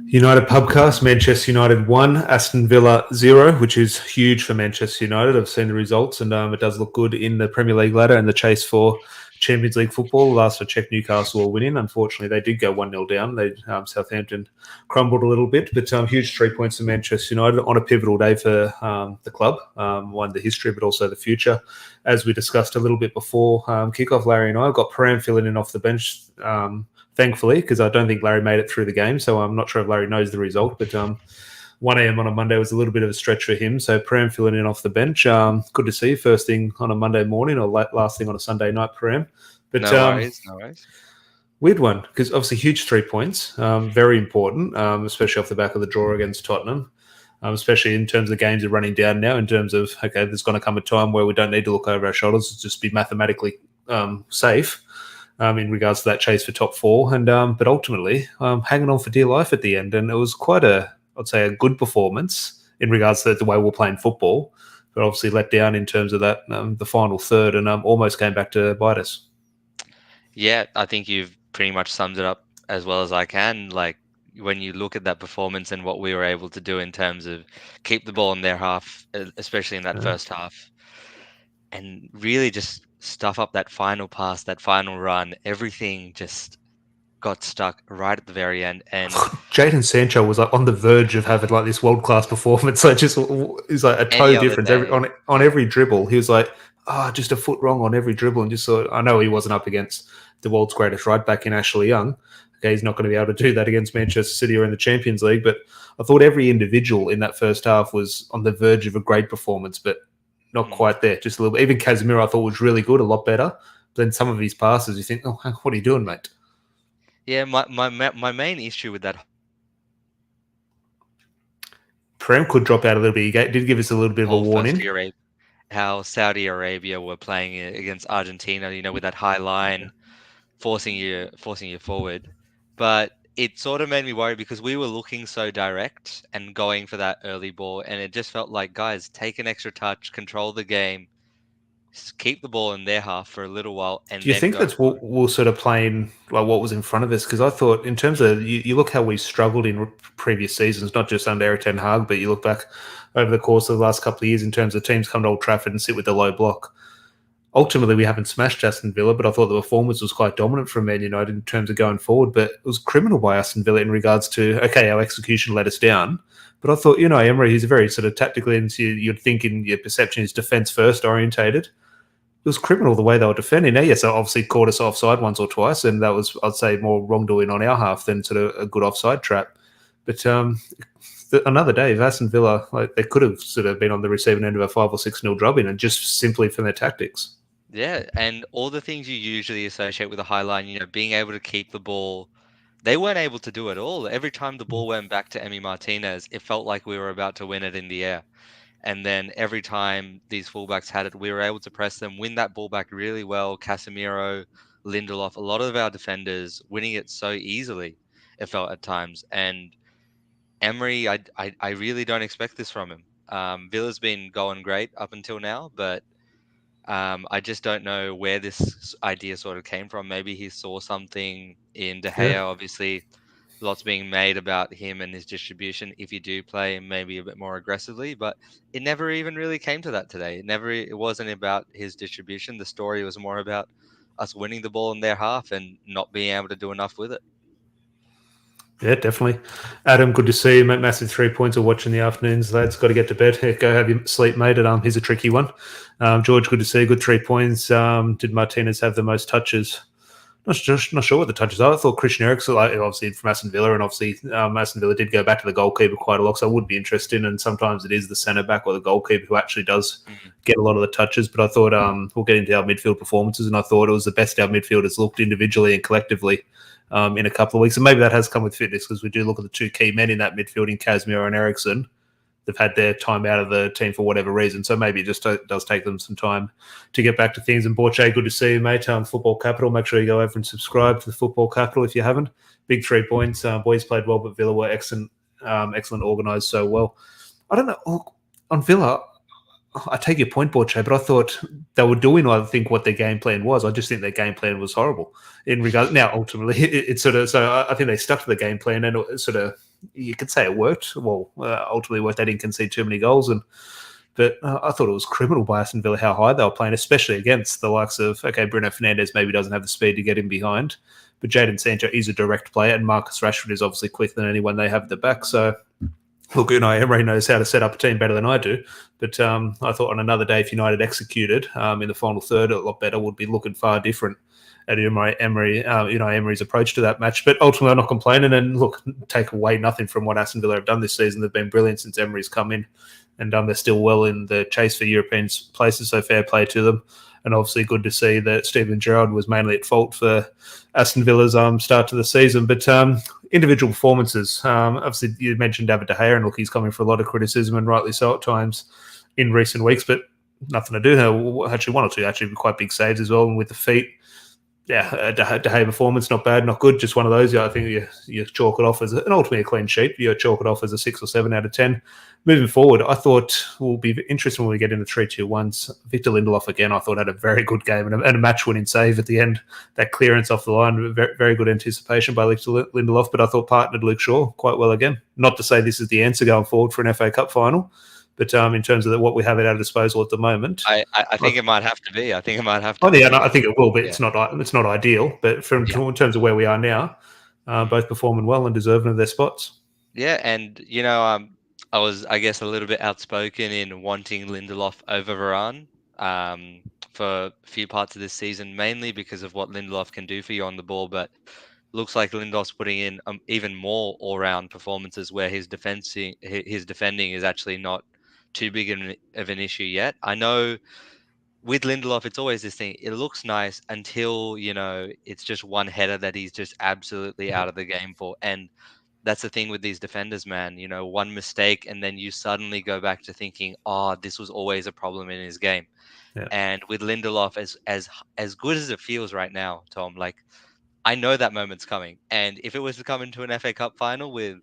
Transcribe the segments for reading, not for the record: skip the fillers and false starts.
United Pubcast, Manchester United 1, Aston Villa 0, which is huge for Manchester United. I've seen the results, and it does look good in the Premier League ladder and the chase for Champions League football. Last I checked, Newcastle were winning. Unfortunately, they did go 1-0 down. Southampton crumbled a little bit, but huge 3 points for Manchester United on a pivotal day for the club. One, the history, but also the future. As we discussed a little bit before kickoff, Larry and I got Param filling in off the bench. Thankfully, because I don't think Larry made it through the game, so I'm not sure if Larry knows the result. But 1 a.m. on a Monday was a little bit of a stretch for him. So Prem filling in off the bench. Good to see you first thing on a Monday morning or last thing on a Sunday night, Prem. But no worries. Weird one, because obviously huge 3 points, very important, especially off the back of the draw against Tottenham. Especially in terms of games are running down now, in terms of, okay, there's going to come a time where we don't need to look over our shoulders, just be mathematically safe. In regards to that chase for top four, and but ultimately hanging on for dear life at the end, and it was quite I'd say a good performance in regards to the way we're playing football, but obviously let down in terms of that the final third, and almost came back to bite us. Yeah, I think you've pretty much summed it up as well as I can. Like when you look at that performance and what we were able to do in terms of keep the ball in their half, especially in that first half, and really just stuff up that final pass, that final run, everything just got stuck right at the very end. And Jadon Sancho was like on the verge of having like this world-class performance. Like just he's like a toe difference on every dribble. He was like, just a foot wrong on every dribble, and just thought, I know he wasn't up against the world's greatest right back in Ashley Young. Okay, he's not going to be able to do that against Manchester City or in the Champions League. But I thought every individual in that first half was on the verge of a great performance, but not quite there, just a little bit. Even Casemiro I thought was really good, a lot better. But then some of his passes, you think, what are you doing, mate? Yeah, my main issue with that... Prem could drop out a little bit. He did give us a little bit of a warning. How Saudi Arabia were playing against Argentina, with that high line, forcing you forward. But it sort of made me worry because we were looking so direct and going for that early ball, and it just felt like, guys, take an extra touch, control the game, keep the ball in their half for a little while. And do you think that's what we're sort of playing, like what was in front of us? Because I thought, in terms of you look how we struggled in previous seasons, not just under Erik ten Hag, but you look back over the course of the last couple of years in terms of teams come to Old Trafford and sit with the low block. Ultimately, we haven't smashed Aston Villa, but I thought the performance was quite dominant from Man United in terms of going forward. But it was criminal by Aston Villa in regards to, okay, our execution let us down. But I thought, Emery, he's a very sort of tactically, and you'd think in your perception, is defence first orientated. It was criminal the way they were defending. Now, yes, obviously caught us offside once or twice, and that was, I'd say, more wrongdoing on our half than sort of a good offside trap. But another day, if Aston Villa, like they could have sort of been on the receiving end of a 5 or 6-0 drubbing, and just simply from their tactics. Yeah, and all the things you usually associate with a high line, being able to keep the ball, they weren't able to do it all. Every time the ball went back to Emi Martinez, it felt like we were about to win it in the air. And then every time these fullbacks had it, we were able to press them, win that ball back really well. Casemiro, Lindelof, a lot of our defenders winning it so easily, it felt at times. And Emery, I really don't expect this from him. Villa's been going great up until now, but I just don't know where this idea sort of came from. Maybe he saw something in De Gea, obviously. Lots being made about him and his distribution if you do play maybe a bit more aggressively, but it never even really came to that today. It wasn't about his distribution. The story was more about us winning the ball in their half and not being able to do enough with it. Yeah, definitely. Adam, good to see you. Massive 3 points of watching the afternoons, lads. Got to get to bed. Go have your sleep, mate. Here's a tricky one. George, good to see you. Good 3 points. Did Martinez have the most touches? Not sure what the touches are. I thought Christian Eriksen, obviously from Aston Villa, and obviously Aston Villa did go back to the goalkeeper quite a lot, so I would be interested. And sometimes it is the centre back or the goalkeeper who actually does get a lot of the touches. But I thought we'll get into our midfield performances, and I thought it was the best our midfielders looked individually and collectively in a couple of weeks. And maybe that has come with fitness, because we do look at the two key men in that midfield in Casemiro and Eriksen. They've had their time out of the team for whatever reason. So maybe it just does take them some time to get back to things. And Borche, good to see you, mate. Football Capital. Make sure you go over and subscribe to the Football Capital if you haven't. Big 3 points. Boys played well, but Villa were excellent organised so well. I don't know. On Villa, I take your point, Borche, but I thought they were doing, I think, what their game plan was. I just think their game plan was horrible in regard. Now, ultimately, it's sort of, so I think they stuck to the game plan, and it sort of, you could say it worked. Well, ultimately worked. They didn't concede too many goals, but I thought it was criminal by Aston Villa how high they were playing, especially against the likes of, okay, Bruno Fernandes maybe doesn't have the speed to get in behind, but Jadon Sancho is a direct player, and Marcus Rashford is obviously quicker than anyone they have at the back. So, look, Emery knows how to set up a team better than I do. But I thought on another day, if United executed in the final third a lot better, would be looking far different at Emery's approach to that match. But ultimately, I'm not complaining. And look, take away nothing from what Aston Villa have done this season. They've been brilliant since Emery's come in, and they're still well in the chase for European places. So fair play to them. And obviously, good to see that Steven Gerrard was mainly at fault for Aston Villa's start to the season. But individual performances, obviously, you mentioned David De Gea, and look, he's coming for a lot of criticism, and rightly so at times in recent weeks. But nothing to do there. Actually, one or two actually quite big saves as well, and with the feet. Yeah, De Gea performance, not bad, not good. Just one of those. Yeah, I think you chalk it off as an ultimately a clean sheet. You chalk it off as a 6 or 7 out of 10. Moving forward, I thought will be interesting when we get into 3-2-1s. Victor Lindelof again, I thought had a very good game and a match-winning save at the end. That clearance off the line, very, very good anticipation by Victor Lindelof. But I thought partnered Luke Shaw quite well again. Not to say this is the answer going forward for an FA Cup final, but in terms of what we have at our disposal at the moment, I think it might have to be. I think it might have to oh yeah, be. no, I think it will, but Yeah. it's not ideal. But in terms of where we are now, both performing well and deserving of their spots. Yeah, and I was, I guess, a little bit outspoken in wanting Lindelof over Varane for a few parts of this season, mainly because of what Lindelof can do for you on the ball. But looks like Lindelof's putting in even more all-round performances where his defending is actually not too big of an issue yet. I know with Lindelof, it's always this thing. It looks nice until, it's just one header that he's just absolutely out of the game for. And that's the thing with these defenders, man. One mistake, and then you suddenly go back to thinking, oh, this was always a problem in his game. Yeah. And with Lindelof, as good as it feels right now, Tom, like I know that moment's coming. And if it was to come into an FA Cup final with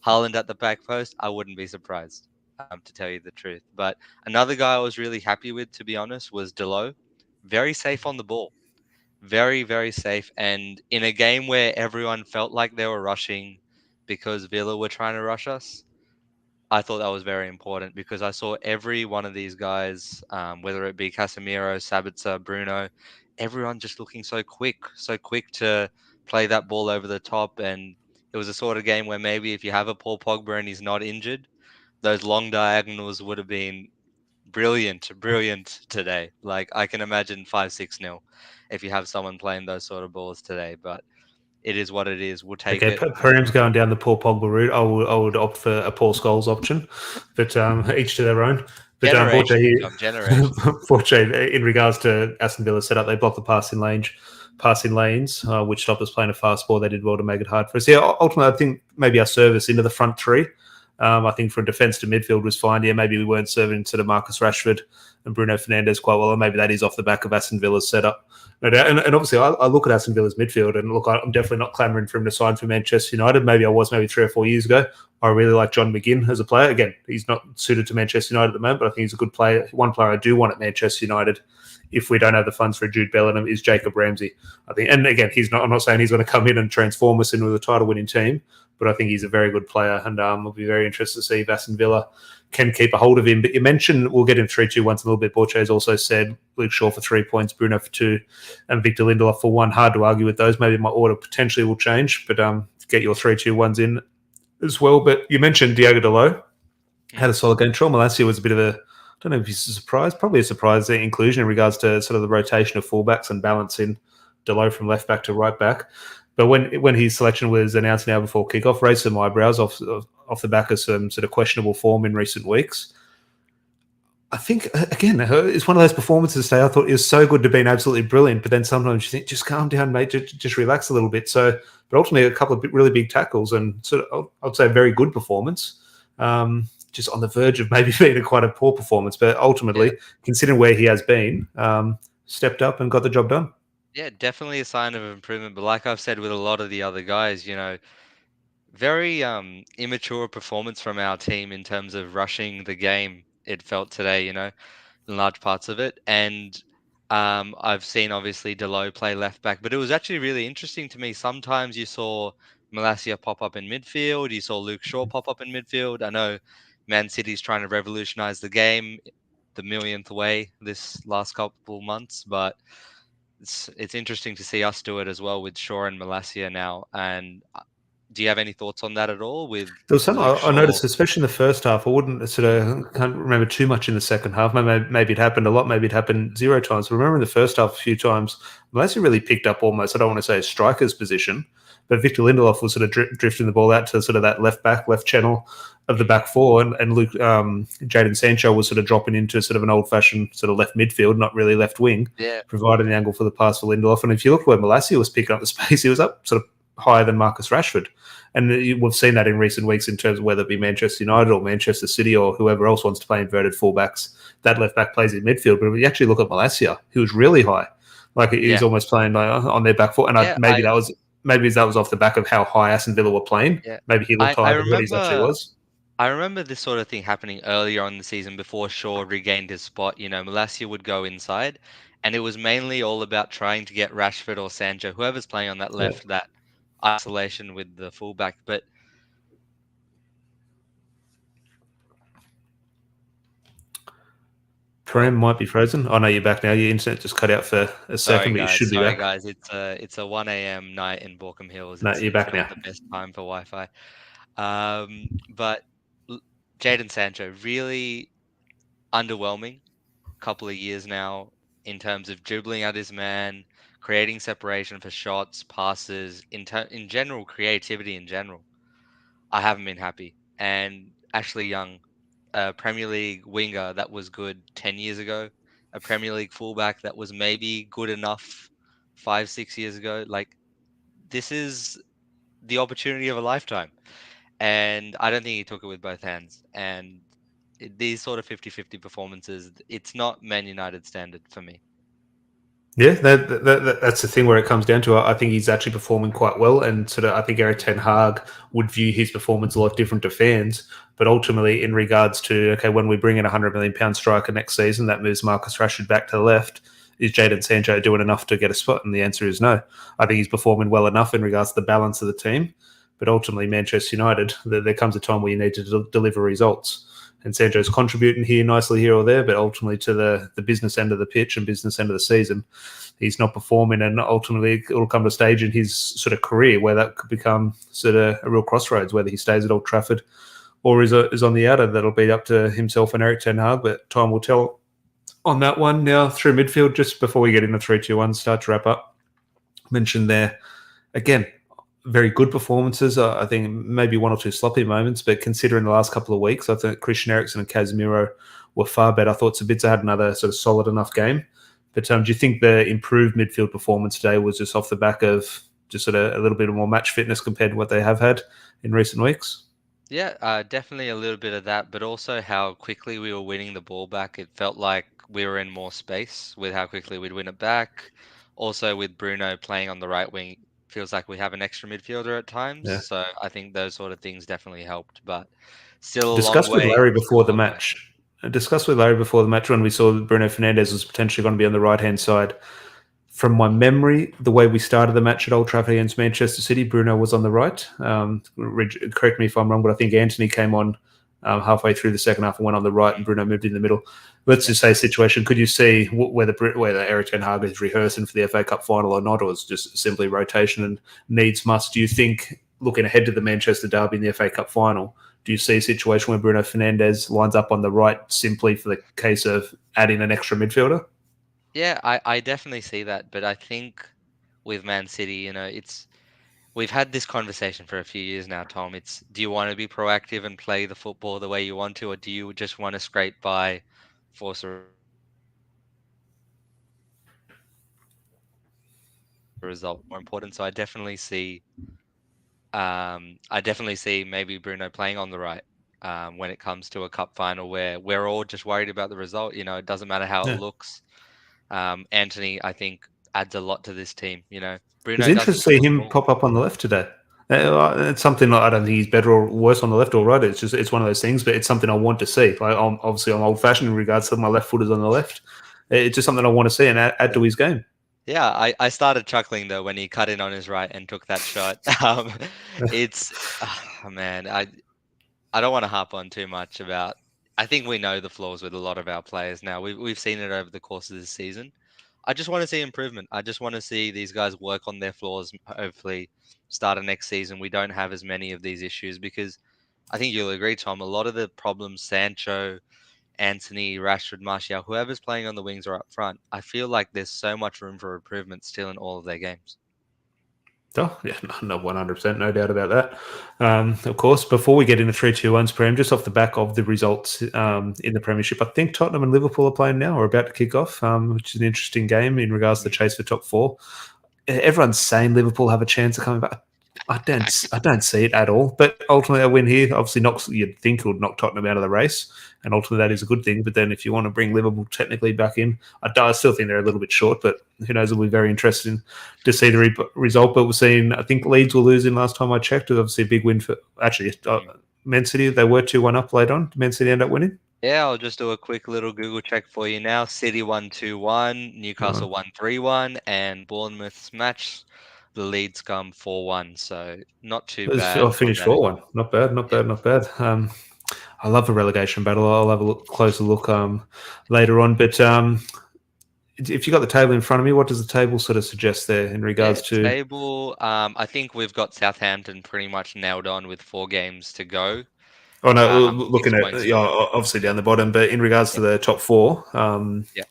Haaland at the back post, I wouldn't be surprised, to tell you the truth. But another guy I was really happy with, to be honest, was Delo. Very safe on the ball. Very, very safe. And in a game where everyone felt like they were rushing because Villa were trying to rush us, I thought that was very important because I saw every one of these guys, whether it be Casemiro, Sabitzer, Bruno, everyone just looking so quick to play that ball over the top. And it was a sort of game where maybe if you have a Paul Pogba and he's not injured, those long diagonals would have been brilliant today. Like I can imagine 5-6 nil if you have someone playing those sort of balls today. But it is what it is. We'll take Okay, it. Prem's going down the Paul Pogba route. I would opt for a Paul Scholes option, but each to their own. But Generation, Tom, generations. Forte, in regards to Aston Villa's setup, they blocked the passing lanes, which stopped us playing a fast ball. They did well to make it hard for us. Yeah, ultimately, I think maybe our service into the front three. I think from defence to midfield was fine. Yeah, maybe we weren't serving to the Marcus Rashford and Bruno Fernandes quite well, and maybe that is off the back of Aston Villa's setup. No doubt. And obviously, I look at Aston Villa's midfield, and look, I'm definitely not clamouring for him to sign for Manchester United. Maybe I was 3 or 4 years ago. I really like John McGinn as a player. Again, he's not suited to Manchester United at the moment, but I think he's a good player. One player I do want at Manchester United, if we don't have the funds for Jude Bellingham, is Jacob Ramsey. I think, and again, I'm not saying he's going to come in and transform us into a title-winning team, but I think he's a very good player, and I'll be very interested to see if Aston Villa can keep a hold of him. But you mentioned we'll get him 3-2-1 in a little bit. Borche's also said Luke Shaw for 3 points, Bruno for 2, and Victor Lindelof for 1. Hard to argue with those. Maybe my order potentially will change, but get your 3-2-1s in as well. But you mentioned Diogo Dalot had a solid game. Troy Malacia was a bit of a, I don't know if he's a surprise, probably a surprise, the inclusion in regards to sort of the rotation of fullbacks and balancing Dalot from left back to right back. But when his selection was announced now before kickoff, raised some eyebrows off the back of some sort of questionable form in recent weeks. I think, again, it's one of those performances today. I thought it was so good to be absolutely brilliant, but then sometimes you think, just calm down, mate, just relax a little bit. So, but ultimately, a couple of really big tackles and sort of, I'd say, a very good performance. Just on the verge of maybe being quite a poor performance, but ultimately, considering where he has been, stepped up and got the job done. Yeah, definitely a sign of improvement. But like I've said with a lot of the other guys, very immature performance from our team in terms of rushing the game. It felt today, in large parts of it. And I've seen obviously Delo play left back, but it was actually really interesting to me. Sometimes you saw Malacia pop up in midfield. You saw Luke Shaw pop up in midfield. I know Man City's trying to revolutionize the game the millionth way this last couple months, but it's interesting to see us do it as well with Shaw and Malacia now. And do you have any thoughts on that at all with There was something Luke I Shaw? noticed, especially in the first half. I wouldn't sort of can't remember too much in the second half. Maybe it happened a lot. Maybe it happened zero times. But I remember in the first half a few times, Malaysia really picked up almost. I don't want to say a striker's position, but Victor Lindelof was sort of drifting the ball out to sort of that left channel of the back four, and Luke Jadon Sancho was sort of dropping into sort of an old-fashioned sort of left midfield, not really left wing, Yeah, providing the angle for the pass for Lindelof. And if you look where Malacia was picking up the space, he was up sort of higher than Marcus Rashford. And we've seen that in recent weeks in terms of whether it be Manchester United or Manchester City or whoever else wants to play inverted fullbacks. That left back plays in midfield. But if you actually look at Malacia, he was really high. Like he was almost playing on their back foot. And maybe that was off the back of how high Aston Villa were playing. Yeah. Maybe he looked higher than what he actually was. I remember this sort of thing happening earlier on in the season before Shaw regained his spot. Malacia would go inside, and it was mainly all about trying to get Rashford or Sancho, whoever's playing on that left, that isolation with the fullback. But Prem might be frozen. I know you're back now. Your internet just cut out for a second, but you should be back. Guys, it's a 1 a.m. night in Borkham Hills. No, you're back now. The best time for Wi-Fi. But Jadon Sancho, really underwhelming couple of years now in terms of dribbling at his man, creating separation for shots, passes, in general, creativity in general. I haven't been happy. And Ashley Young, a Premier League winger that was good 10 years ago, a Premier League fullback that was maybe good enough 5-6 years ago. Like, this is the opportunity of a lifetime. And I don't think he took it with both hands. And these sort of 50-50 performances, it's not Man United standard for me. Yeah, that's the thing where it comes down to. I think he's actually performing quite well, and sort of I think Erik ten Hag would view his performance a lot different to fans. But ultimately, in regards to when we bring in £100 million striker next season, that moves Marcus Rashford back to the left. Is Jadon Sancho doing enough to get a spot? And the answer is no. I think he's performing well enough in regards to the balance of the team. But ultimately, Manchester United, there comes a time where you need to deliver results. And Sancho's contributing nicely here or there, but ultimately to the business end of the pitch and business end of the season, he's not performing. And ultimately, it'll come to a stage in his sort of career where that could become sort of a real crossroads, whether he stays at Old Trafford or is on the outer. That'll be up to himself and Erik ten Hag, but time will tell on that one. Now, through midfield, just before we get into 3-2-1, start to wrap up, mentioned there, again, very good performances. I think maybe one or two sloppy moments, but considering the last couple of weeks, I think Christian Eriksen and Casemiro were far better. I thought Sabitzer had another sort of solid enough game. But do you think the improved midfield performance today was just off the back of just sort of a little bit more match fitness compared to what they have had in recent weeks? Yeah, definitely a little bit of that, but also how quickly we were winning the ball back. It felt like we were in more space with how quickly we'd win it back. Also, with Bruno playing on the right wing, feels like we have an extra midfielder at times. Yeah. So I think those sort of things definitely helped, but still Discuss with Larry before the match. Discuss with Larry before the match when we saw that Bruno Fernandes was potentially going to be on the right-hand side. From my memory, the way we started the match at Old Trafford against Manchester City, Bruno was on the right. Correct me if I'm wrong, but I think Anthony came on halfway through the second half and went on the right, and Bruno moved in the middle. Let's just say situation. Could you see whether Erik ten Hag is rehearsing for the FA Cup final or not, or is just simply rotation and needs must? Do you think, looking ahead to the Manchester derby in the FA Cup final, do you see a situation where Bruno Fernandes lines up on the right simply for the case of adding an extra midfielder? Yeah, I definitely see that, but I think with Man City, we've had this conversation for a few years now, Tom. It's, do you want to be proactive and play the football the way you want to, or do you just want to scrape by, force a result more important? So I definitely see maybe Bruno playing on the right when it comes to a cup final where we're all just worried about the result. It doesn't matter how it looks. Anthony, I think, adds a lot to this team. Bruno, it's interesting to see him pop up on the left today. It's something I don't think he's better or worse on the left or right. It's one of those things, but it's something I want to see. Like I'm old fashioned in regards to my left footers on the left. It's just something I want to see and add to his game. Yeah, I started chuckling though when he cut in on his right and took that shot. It's man, I don't want to harp on too much about. I think we know the flaws with a lot of our players now. We've seen it over the course of this season. I just want to see improvement. I just want to see these guys work on their flaws. Hopefully, start of next season we don't have as many of these issues because I think you'll agree, Tom. A lot of the problems Sancho, Anthony, Rashford, Martial, whoever's playing on the wings or up front, I feel like there's so much room for improvement still in all of their games. Oh, yeah, no, 100%, no doubt about that. Of course, before we get into 3-2-1's Prem, just off the back of the results in the Premiership, I think Tottenham and Liverpool are playing now or about to kick off, which is an interesting game in regards to the chase for top four. Everyone's saying Liverpool have a chance of coming back. I don't see it at all. But ultimately, a win here obviously knocks. You'd think it would knock Tottenham out of the race, and ultimately that is a good thing. But then, if you want to bring Liverpool technically back in, I still think they're a little bit short. But who knows? It'll be very interesting to see the result. But we're seeing. I think Leeds were losing last time I checked. It was obviously a big win for actually Man City. They were 2-1 up late on. Did Man City end up winning? Yeah, I'll just do a quick little Google check for you now. City won 2-1, Newcastle won 3-1, and Bournemouth's match, the Leeds come 4-1. So not too bad I on finished that. 4-1. Not bad, not Yeah. bad, not bad. I love a relegation battle. I'll have a closer look later on. But if you got the table in front of me, what does the table sort of suggest there in Yeah, regards to? table. I think we've got Southampton pretty much nailed on with 4 games to go. Oh no, Six looking at points. obviously down the bottom, but in regards Yeah, to the top four, yeah.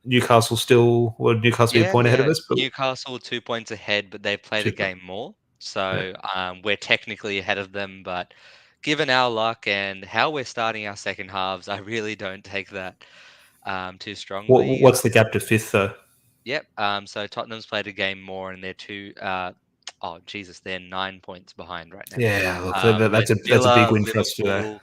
Newcastle still would Newcastle be a Yeah, point ahead of yeah. us, but Newcastle 2 points ahead, but they've played a 2 points. game more. Yeah. So we're technically ahead of them. But given our luck and how we're starting our second halves, I really don't take that too strongly. What's the gap to fifth though? Yep. So Tottenham's played a game more, and they're oh Jesus, they're 9 points behind right now. Yeah, look, With that's a big Villa, win for us today. Liverpool,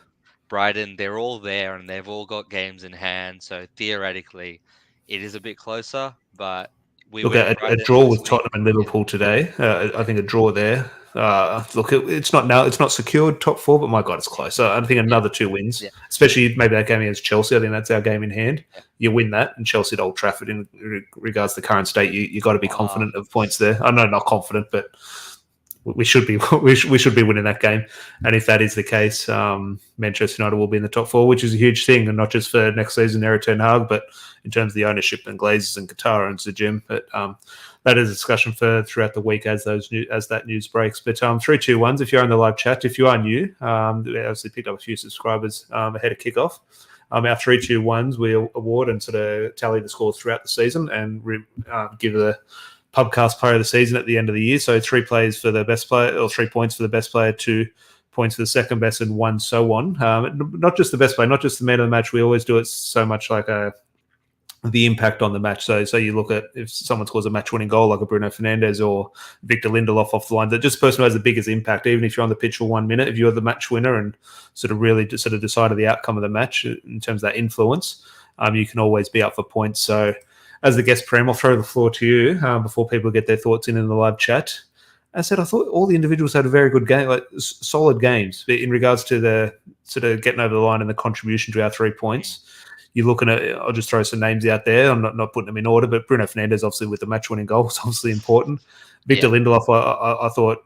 Brighton, they're all there, and they've all got games in hand. So theoretically, it is a bit closer. But we Look, win at a Brighton draw this with week. Tottenham and Yeah. Liverpool today. I think a draw there. Look, it's not now. It's not secured top four, but my God, it's close. So I think Yeah. another 2 wins, Yeah. especially maybe that game against Chelsea. I think that's our game in hand. Yeah. You win that, and Chelsea at Old Trafford. In regards to the current state, you got to be Uh, confident of points there. I know, not confident, but we should be we should be winning that game. And if that is the case, Manchester United will be in the top four, which is a huge thing, and not just for next season, Eric Ten Hag, but in terms of the ownership and Glazers and Qatar owns the gym. But that is a discussion for throughout the week as that news breaks. But 3-2-1s. If you're in the live chat, if you are new, we obviously picked up a few subscribers ahead of kickoff. Our 3-2-1s we award and sort of tally the scores throughout the season and give the pubcast player of the season at the end of the year. So 3 plays for the best player, or 3 points for the best player, 2 points for the second best, and 1 so on. Not just the best player, not just the man of the match. We always do it so much like the impact on the match. So you look at if someone scores a match-winning goal like a Bruno Fernandes or Victor Lindelof off the line, that just person who has the biggest impact, even if you're on the pitch for 1 minute, if you're the match winner and sort of really sort of decided the outcome of the match in terms of that influence, you can always be up for points. So as the guest Prem, I'll throw the floor to you before people get their thoughts in the live chat. As I said, I thought all the individuals had a very good game, like solid games in regards to the sort of getting over the line and the contribution to our 3 points. You're looking at, I'll just throw some names out there. I'm not putting them in order, but Bruno Fernandes, obviously, with the match-winning goal, is obviously important. Victor yeah. Lindelof, I thought,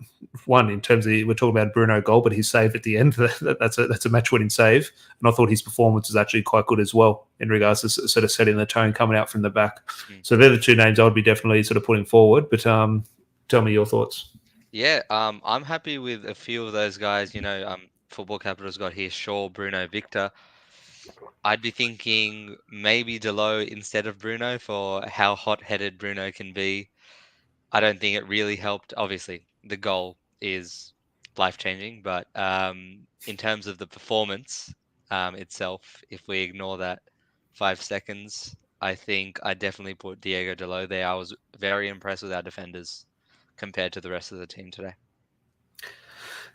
one, in terms of, we're talking about Bruno goal, but his save at the end, that's a match-winning save. And I thought his performance was actually quite good as well in regards to sort of setting the tone coming out from the back. So they're the 2 names I would be definitely sort of putting forward. But tell me your thoughts. Yeah. I'm happy with a few of those guys. Football Capital's got here Shaw, Bruno, Victor. I'd be thinking maybe Delo instead of Bruno for how hot-headed Bruno can be. I don't think it really helped. Obviously, the goal is life-changing, but in terms of the performance itself, if we ignore that 5 seconds, I think I definitely put Diego Delo there. I was very impressed with our defenders compared to the rest of the team today.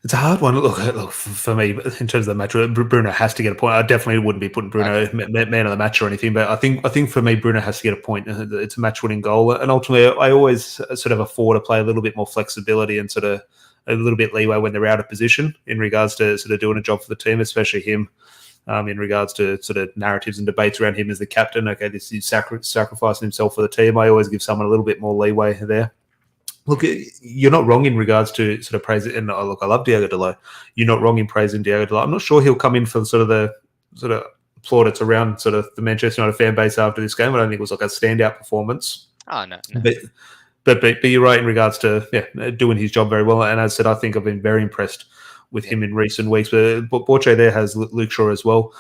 It's a hard one. Look for me in terms of the match. Bruno has to get a point. I definitely wouldn't be putting Bruno Okay. man of the match or anything, but I think for me, Bruno has to get a point. It's a match-winning goal, and ultimately, I always sort of afford to play a little bit more flexibility and sort of a little bit leeway when they're out of position in regards to sort of doing a job for the team, especially him. in regards to sort of narratives and debates around him as the captain. Okay, this is sacrificing himself for the team. I always give someone a little bit more leeway there. Look, you're not wrong in regards to sort of praise it. And look, I love Diogo Dalot. You're not wrong in praising Diogo Dalot. I'm not sure he'll come in for sort of the sort of plaudits around sort of the Manchester United fan base after this game. I don't think it was like a standout performance. Oh no. But you're right in regards to doing his job very well. And as I said, I think I've been very impressed with him in recent weeks. But Borche there has Luke Shaw as well.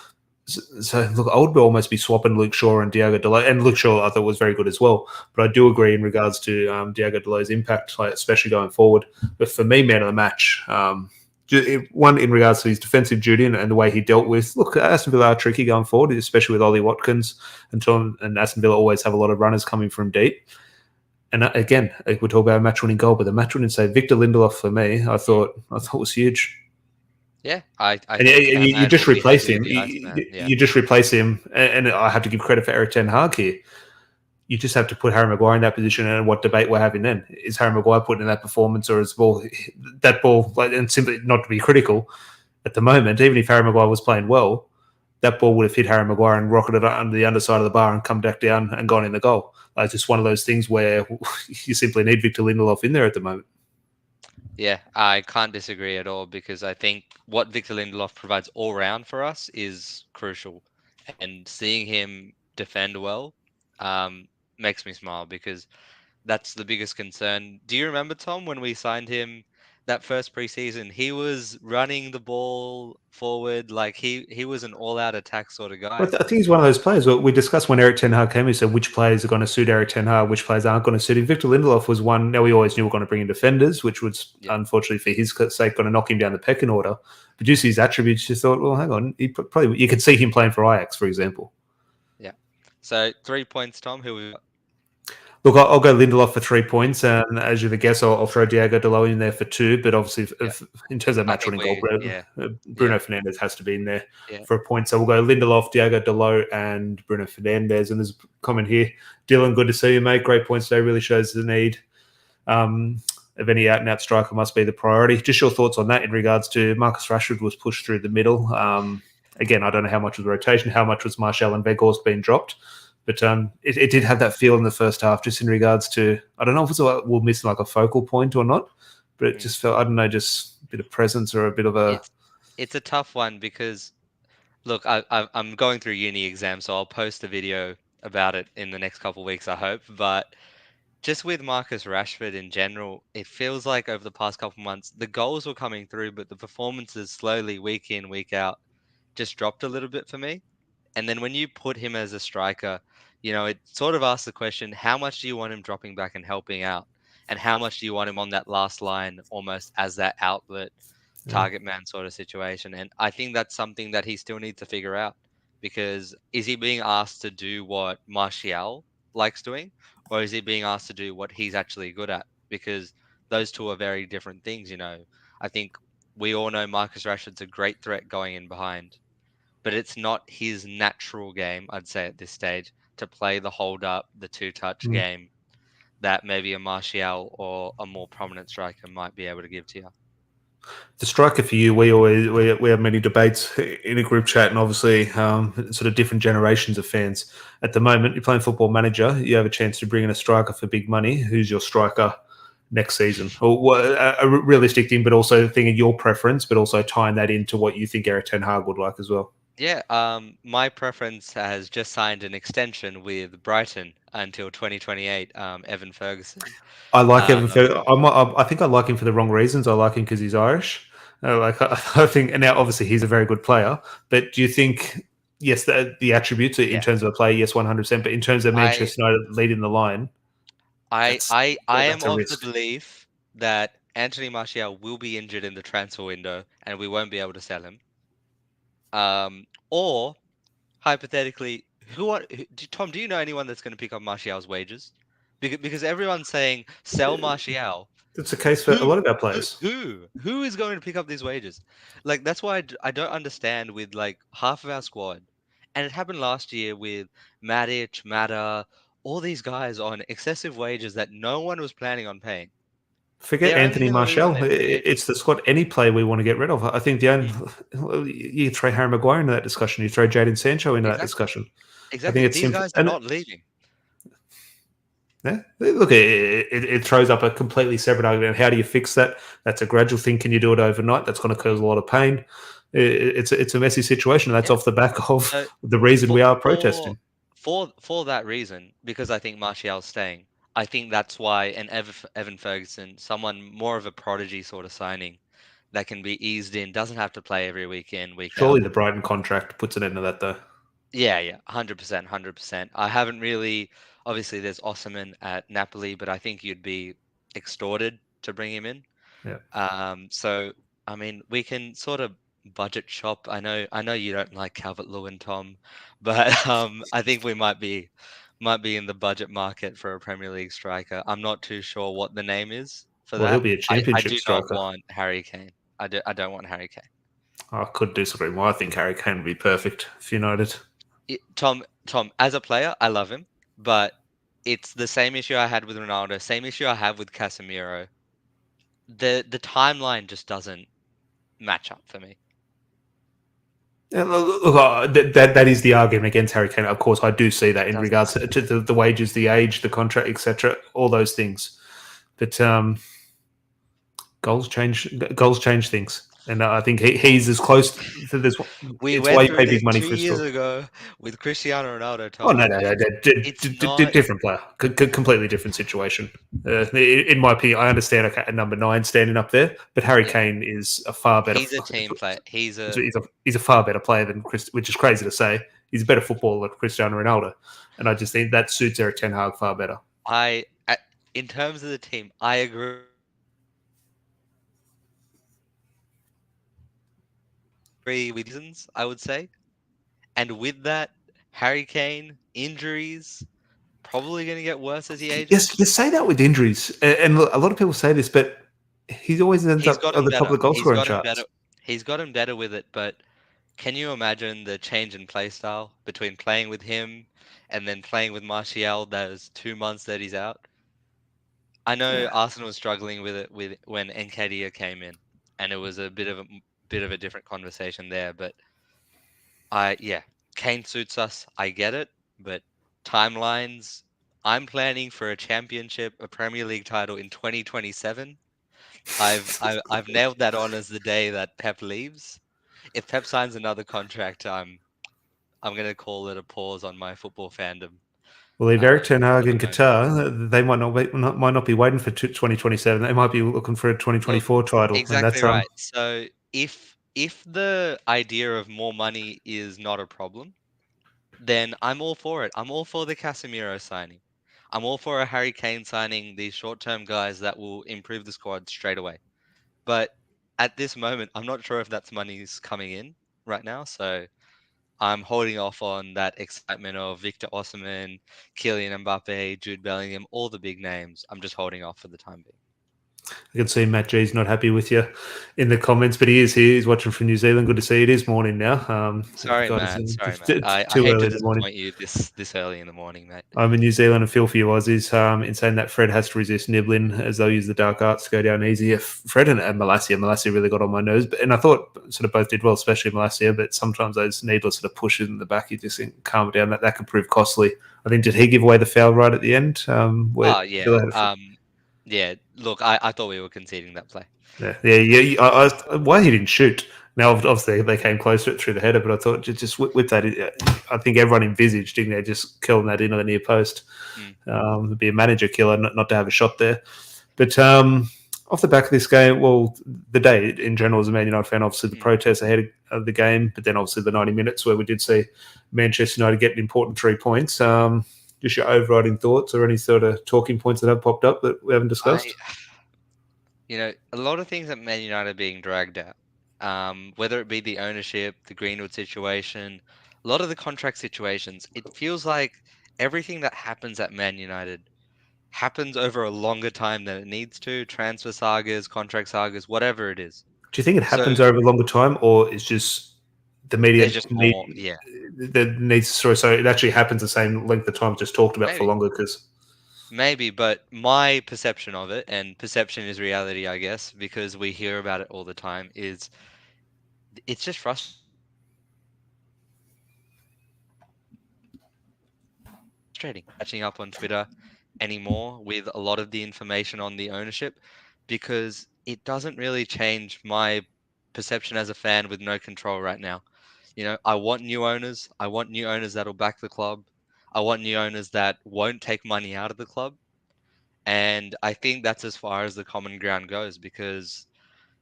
So look, I would almost be swapping Luke Shaw and Diogo Dalot, and Luke Shaw I thought was very good as well. But I do agree in regards to Diogo Dalot's impact, especially going forward. But for me, man of the match, one in regards to his defensive duty and the way he dealt with. Look, Aston Villa are tricky going forward, especially with Ollie Watkins and Aston Villa always have a lot of runners coming from deep. And again, we talk about a match-winning goal, but the match-winning save, Victor Lindelof for me, I thought was huge. Yeah, I and you just replace him. You just replace him, and I have to give credit for Eric Ten Hag here. You just have to put Harry Maguire in that position, and what debate we're having then is Harry Maguire put in that performance, or is that ball? And simply not to be critical at the moment, even if Harry Maguire was playing well, that ball would have hit Harry Maguire and rocketed under the underside of the bar and come back down and gone in the goal. It's just one of those things where you simply need Victor Lindelof in there at the moment. Yeah, I can't disagree at all, because I think what Victor Lindelof provides all round for us is crucial. And seeing him defend well makes me smile, because that's the biggest concern. Do you remember, Tom, when we signed him that first preseason? He was running the ball forward like he was an all-out attack sort of guy. Well, I think he's one of those players. We discussed when Eric Ten Hag came. We said which players are going to suit Eric Ten Hag, which players aren't going to suit him. Victor Lindelof was one. Now we always knew we were going to bring in defenders, which was unfortunately for his sake going to knock him down the pecking order. But due to his attributes, you thought, well, hang on, you could see him playing for Ajax, for example. Yeah. So 3 points, Tom. Who we got? Look, I'll go Lindelof for 3 points, and as you're the guess, I'll throw Diogo Dalot in there for 2. But obviously, in terms of match-winning goal, Bruno Fernandes has to be in there for a point. So we'll go Lindelof, Diogo Dalot, and Bruno Fernandes. And there's a comment here. Dylan, good to see you, mate. Great points today. Really shows the need of any out-and-out striker must be the priority. Just your thoughts on that in regards to Marcus Rashford was pushed through the middle. Again, I don't know how much was rotation, how much was Martial and Weghorst being dropped. But it did have that feel in the first half, just in regards to, I don't know if we're missing like a focal point or not, but it just felt, I don't know, just a bit of presence or a bit of a... It's a tough one because, look, I'm going through uni exams, so I'll post a video about it in the next couple of weeks, I hope. But just with Marcus Rashford in general, it feels like over the past couple of months, the goals were coming through, but the performances slowly, week in, week out, just dropped a little bit for me. And then when you put him as a striker, it sort of asks the question, how much do you want him dropping back and helping out? And how much do you want him on that last line almost as that outlet target man sort of situation? And I think that's something that he still needs to figure out, because is he being asked to do what Martial likes doing, or is he being asked to do what he's actually good at? Because those two are very different things. I think we all know Marcus Rashford's a great threat going in behind, but it's not his natural game, I'd say, at this stage, to play the hold up, the two-touch game that maybe a Martial or a more prominent striker might be able to give to you. The striker for you, we have many debates in a group chat, and obviously sort of different generations of fans. At the moment, you're playing Football Manager. You have a chance to bring in a striker for big money. Who's your striker next season? Or a realistic thing, but also thinking your preference, but also tying that into what you think Eric Ten Hag would like as well. Yeah, my preference has just signed an extension with Brighton until 2028, Evan Ferguson. I like Evan Ferguson. I think I like him for the wrong reasons. I like him because he's Irish. I think, and now obviously he's a very good player, but do you think, yes, the attributes in terms of a player, yes, 100%, but in terms of Manchester United leading the line, I am of the belief that Anthony Martial will be injured in the transfer window and we won't be able to sell him. Or hypothetically, Tom, do you know anyone that's going to pick up Martial's wages? Because everyone's saying sell Martial. It's the case for a lot of our players. Who is going to pick up these wages? Like, that's why I don't understand with like half of our squad, and it happened last year with Mata, all these guys on excessive wages that no one was planning on paying. Forget They're only Anthony going to lose on Martial. their free It's the squad. Any player we want to get rid of. I think the only you throw Harry Maguire into that discussion. You throw Jadon Sancho into that Exactly. discussion. I think Exactly. it's These simple. guys are And not leaving. yeah, look, it throws up a completely separate argument. How do you fix that? That's a gradual thing. Can you do it overnight? That's going to cause a lot of pain. It's a messy situation. That's Yeah. off the back of So the reason for we are for protesting. for that reason, because I think Martial's staying, I think that's why Evan Ferguson, someone more of a prodigy sort of signing that can be eased in, doesn't have to play every week in, week Surely out. the Brighton contract puts an end to that, though. Yeah, 100%, 100%. I haven't really, obviously there's Osimhen at Napoli, but I think you'd be extorted to bring him in. Yeah. So I mean, we can sort of budget shop. I know you don't like Calvert-Lewin, Tom, but I think we might be in the budget market for a Premier League striker. I'm not too sure what the name is for Well, he'll that. be a I championship do not striker. want Harry Kane. I don't want Harry Kane. I could disagree more. I think Harry Kane would be perfect for United. Tom, as a player, I love him, but it's the same issue I had with Ronaldo, same issue I have with Casemiro. The timeline just doesn't match up for me. Yeah, look, that is the argument against Harry Kane. Of course, I do see that It in doesn't regards match. to the wages, the age, the contract, etc., all those things. But goals change things, and I think he's as close to this. We It's why went you through pay this big money two for a years store. ago with Cristiano Ronaldo, Oh Tom. no, It's not. different player, completely different situation. In my opinion, I understand a number 9 standing up there, but Harry Yeah, Kane is a far better. he's a team player. He's a far better player than Chris, which is crazy to say. He's a better footballer than Cristiano Ronaldo, and I just think that suits Eric Ten Hag far better. In terms of the team, I agree with reasons, I would say. And with that, Harry Kane, injuries, probably going to get worse as he Yes, ages. you say that with injuries, and a lot of people say this, but he always ends He's up at gotten the top of better. the goal He's scoring gotten better. charts. He's gotten better with it, but can you imagine the change in play style between playing with him and then playing with Martial those 2 months that he's out? I know Yeah. Arsenal was struggling with it with when Nketiah came in, and it was a bit of a different conversation there. But yeah, Kane suits us. I get it, but timelines. I'm planning for a championship, a Premier League title in 2027. I've nailed that on as the day that Pep leaves. If Pep signs another contract, I'm gonna call it a pause on my football fandom Well, if Eric Ten for Hag the in moment. Qatar, they might not be waiting for 2027. They might be looking for a Look, 2024 title, and exactly that's right. So if the idea of more money is not a problem, then I'm all for it. I'm all for the Casemiro signing. I'm all for a Harry Kane signing, these short-term guys that will improve the squad straight away. But at this moment, I'm not sure if that's money's coming in right now. So I'm holding off on that excitement of Victor Osimhen, Kylian Mbappe, Jude Bellingham, all the big names. I'm just holding off for the time being. I can see Matt G's not happy with you in the comments, but he is here. He's watching from New Zealand. Good to see you. It is morning now. Sorry, God, Matt. Sorry, Matt. it's I too hate early to in the morning. disappoint you this early in the morning, mate. I'm in New Zealand and feel for you Aussies in saying that Fred has to resist nibbling as they'll use the dark arts to go down easy. Fred and Malacia. Malacia really got on my nerves, and I thought sort of both did well, especially Malacia, but sometimes those needless sort of pushes in the back, you just think, calm it down. That can prove costly. I think, did he give away the foul right at the end? Where Oh yeah. Villa had a Yeah. Look, I thought we were conceding that play. Yeah. Why he didn't shoot? Now, obviously, they came close to it through the header, but I thought just whip that. I think everyone envisaged, didn't they, just killing that in on the near post. It'd be a manager killer not to have a shot there. But off the back of this game, well, the day in general as a Man United fan, obviously the protests ahead of the game, but then obviously the 90 minutes where we did see Manchester United get an important 3 points. Just your overriding thoughts or any sort of talking points that have popped up that we haven't discussed? A lot of things at Man United are being dragged out. Whether it be the ownership, the Greenwood situation, a lot of the contract situations, it feels like everything that happens at Man United happens over a longer time than it needs to. Transfer sagas, contract sagas, whatever it is. Do you think it So happens over a longer time, or it's just the media there's just more, that needs to? So it actually happens the same length of time, just talked about for maybe. longer because. maybe, but my perception of it, and perception is reality, I guess, because we hear about it all the time, is it's just frustrating catching up on Twitter anymore with a lot of the information on the ownership because it doesn't really change my perception as a fan with no control right now. You know, I want new owners. I want new owners that'll back the club. I want new owners that won't take money out of the club. And I think that's as far as the common ground goes because,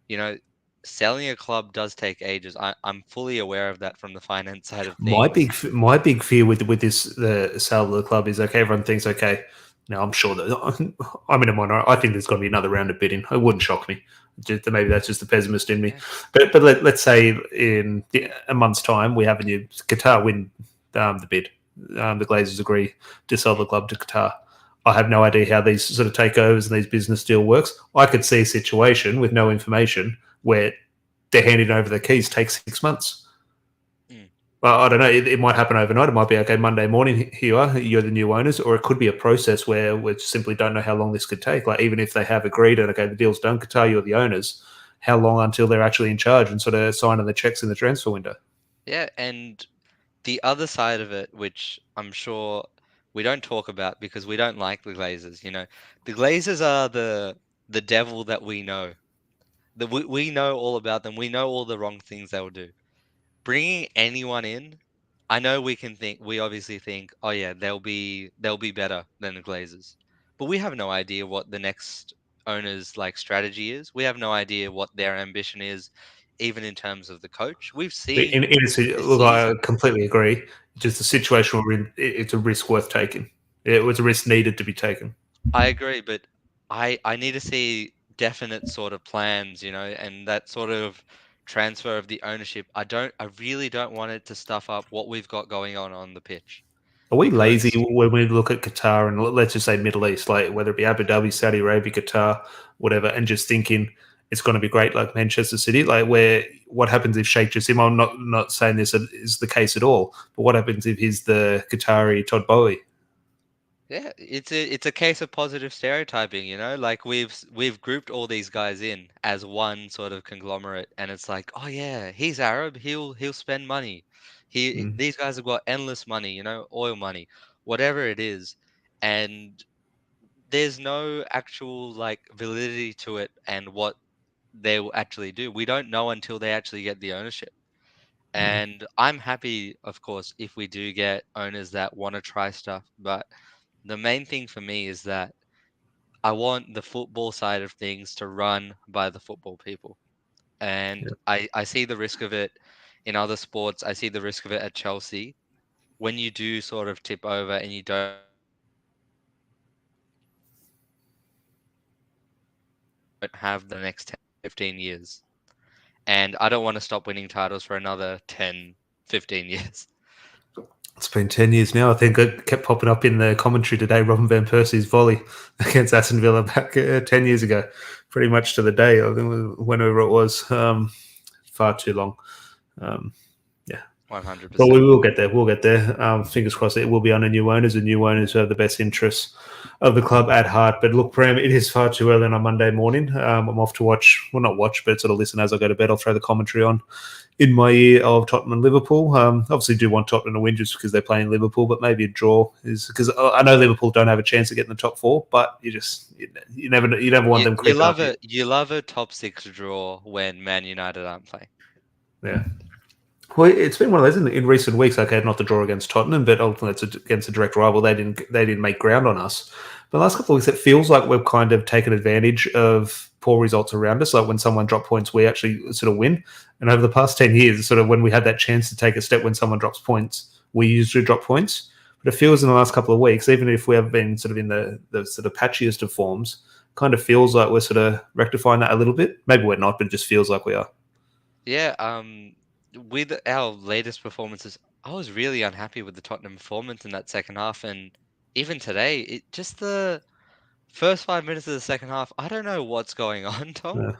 you know, selling a club does take ages. I'm fully aware of that from the finance side of things. My big fear with this the sale of the club is okay. Everyone thinks okay. Now I'm sure that I'm in a minority. I think there's got to be another round of bidding. It wouldn't shock me. Maybe that's just the pessimist in me. Yeah. But let's say in a month's time we have a new Qatar win the bid. The Glazers agree to sell the club to Qatar. I have no idea how these sort of takeovers and these business deal works. I could see a situation with no information where they're handing over the keys takes 6 months. Mm. Well, I don't know. It might happen overnight. It might be okay. Monday morning, here you are. You're the new owners, or it could be a process where we simply don't know how long this could take. Like even if they have agreed and okay, the deal's done, Qatar, you're the owners. How long until they're actually in charge and sort of signing the checks in the transfer window? Yeah, and the other side of it, which I'm sure we don't talk about because we don't like the Glazers, you know. The Glazers are the devil that we know. We know all about them. We know all the wrong things they'll do. Bringing anyone in, I know we obviously think, oh yeah, they'll be better than the Glazers. But we have no idea what the next owner's like strategy is. We have no idea what their ambition is, even in terms of the coach. We've seen this Look, I season. completely agree. Just the situation we're in, it's a risk worth taking. It was a risk needed to be taken. I agree, but I need to see definite sort of plans, you know, and that sort of transfer of the ownership. I really don't want it to stuff up what we've got going on the pitch Are we lazy because when we look at Qatar and let's just say Middle East, like whether it be Abu Dhabi, Saudi Arabia, Qatar, whatever, and just thinking it's going to be great like Manchester City? Like where what happens if Sheikh Jassim? I'm not saying this is the case at all, but what happens if he's the Qatari Todd Bowie? yeah, it's a case of positive stereotyping, you know? Like we've grouped all these guys in as one sort of conglomerate and it's like, oh yeah, he's Arab, he'll spend money. Mm. These guys have got endless money, you know, oil money, whatever it is. And there's no actual like validity to it and what they will actually do. We don't know until they actually get the ownership. Mm. And I'm happy, of course, if we do get owners that want to try stuff, but the main thing for me is that I want the football side of things to run by the football people. And Yeah. I see the risk of it in other sports. I see the risk of it at Chelsea. When you do sort of tip over and you don't have the next 10, 15 years. And I don't want to stop winning titles for another 10, 15 years. It's been 10 years now. I think it kept popping up in the commentary today. Robin Van Persie's volley against Aston Villa back 10 years ago, pretty much to the day, I think, whenever it was. Far too long. Um, yeah. But we 100%. will get there. We'll get there. Fingers crossed it will be under new owners and new owners who have the best interests of the club at heart. But look, Prem, it is far too early on a Monday morning. I'm off to watch, well, not watch, but sort of listen as I go to bed. I'll throw the commentary on in my ear of Tottenham and Liverpool. Obviously, do want Tottenham to win just because they're playing Liverpool, but maybe a draw is because I know Liverpool don't have a chance to get in the top four, but you never want them creeping up here. You love a top six draw when Man United aren't playing. Yeah. Well, it's been one of those in recent weeks. Okay, not the draw against Tottenham, but ultimately it's against a direct rival. They didn't make ground on us. But the last couple of weeks, it feels like we've kind of taken advantage of poor results around us. Like when someone drops points, we actually sort of win. And over the past 10 years, sort of when we had that chance to take a step when someone drops points, we usually drop points. But it feels in the last couple of weeks, even if we have been sort of in the sort of patchiest of forms, kind of feels like we're sort of rectifying that a little bit. Maybe we're not, but it just feels like we are. Yeah, with our latest performances, I was really unhappy with the Tottenham performance in that second half, and even today, it just the first 5 minutes of the second half, I don't know what's going on, Tom. Yeah.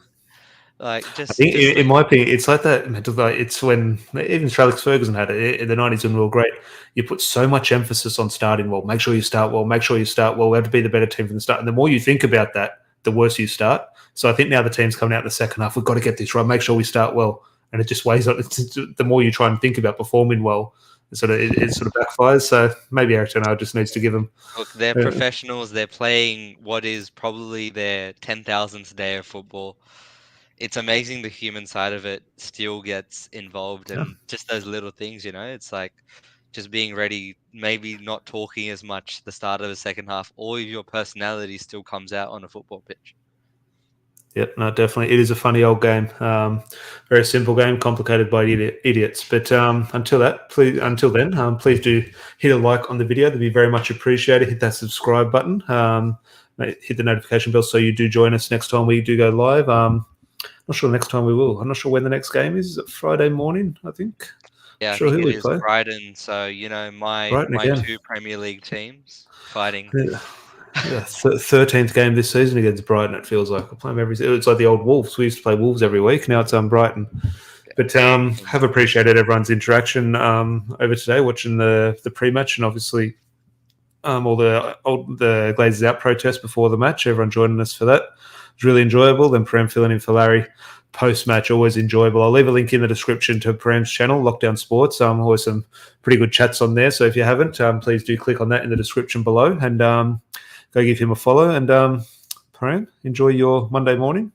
Like I think, just in my opinion, it's like that mental. Like it's when even Sir Alex Ferguson had it in the '90s when we were great. You put so much emphasis on starting well. Make sure you start well. Make sure you start well. We have to be the better team from the start. And the more you think about that, the worse you start. So I think now the team's coming out in the second half. We've got to get this right. Make sure we start well. And it just weighs on. The more you try and think about performing well, it sort of backfires. So maybe Eric Ten Hag just needs to give them. look, they're professionals. They're playing what is probably their 10,000th day of football. It's amazing the human side of it still gets involved, Yeah. and just those little things, it's like just being ready, maybe not talking as much the start of the second half. All of your personality still comes out on a football pitch. Yep, no, definitely. It is a funny old game. Very simple game, complicated by idiots. But until then, please do hit a like on the video. That'd be very much appreciated. Hit that subscribe button. Hit the notification bell so you do join us next time we do go live. Not sure next time we will. I'm not sure when the next game is. Is it Friday morning? I think. Yeah, I Sure, think who it we is play? Brighton. So, my Brighton my again. two Premier League teams fighting. Yeah, 13th game this season against Brighton. It feels like we play them every. It's like the old Wolves. We used to play Wolves every week. Now it's Brighton. But have appreciated everyone's interaction over today, watching the pre-match, and obviously all the Glazers out protest before the match. Everyone joining us for that. It was really enjoyable. Then Prem filling in for Larry. Post-match, always enjoyable. I'll leave a link in the description to Prem's channel, Lockdown Sports. Always some pretty good chats on there. So if you haven't, please do click on that in the description below and go give him a follow. And Prem, enjoy your Monday morning.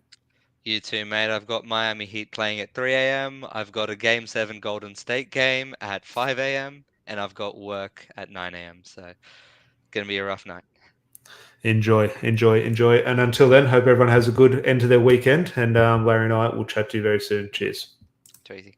You too, mate. I've got Miami Heat playing at 3 a.m. I've got a Game 7 Golden State game at 5 a.m. And I've got work at 9 a.m. So, going to be a rough night. Enjoy. And until then, hope everyone has a good end to their weekend. And Larry and I will chat to you very soon. Cheers. Too easy.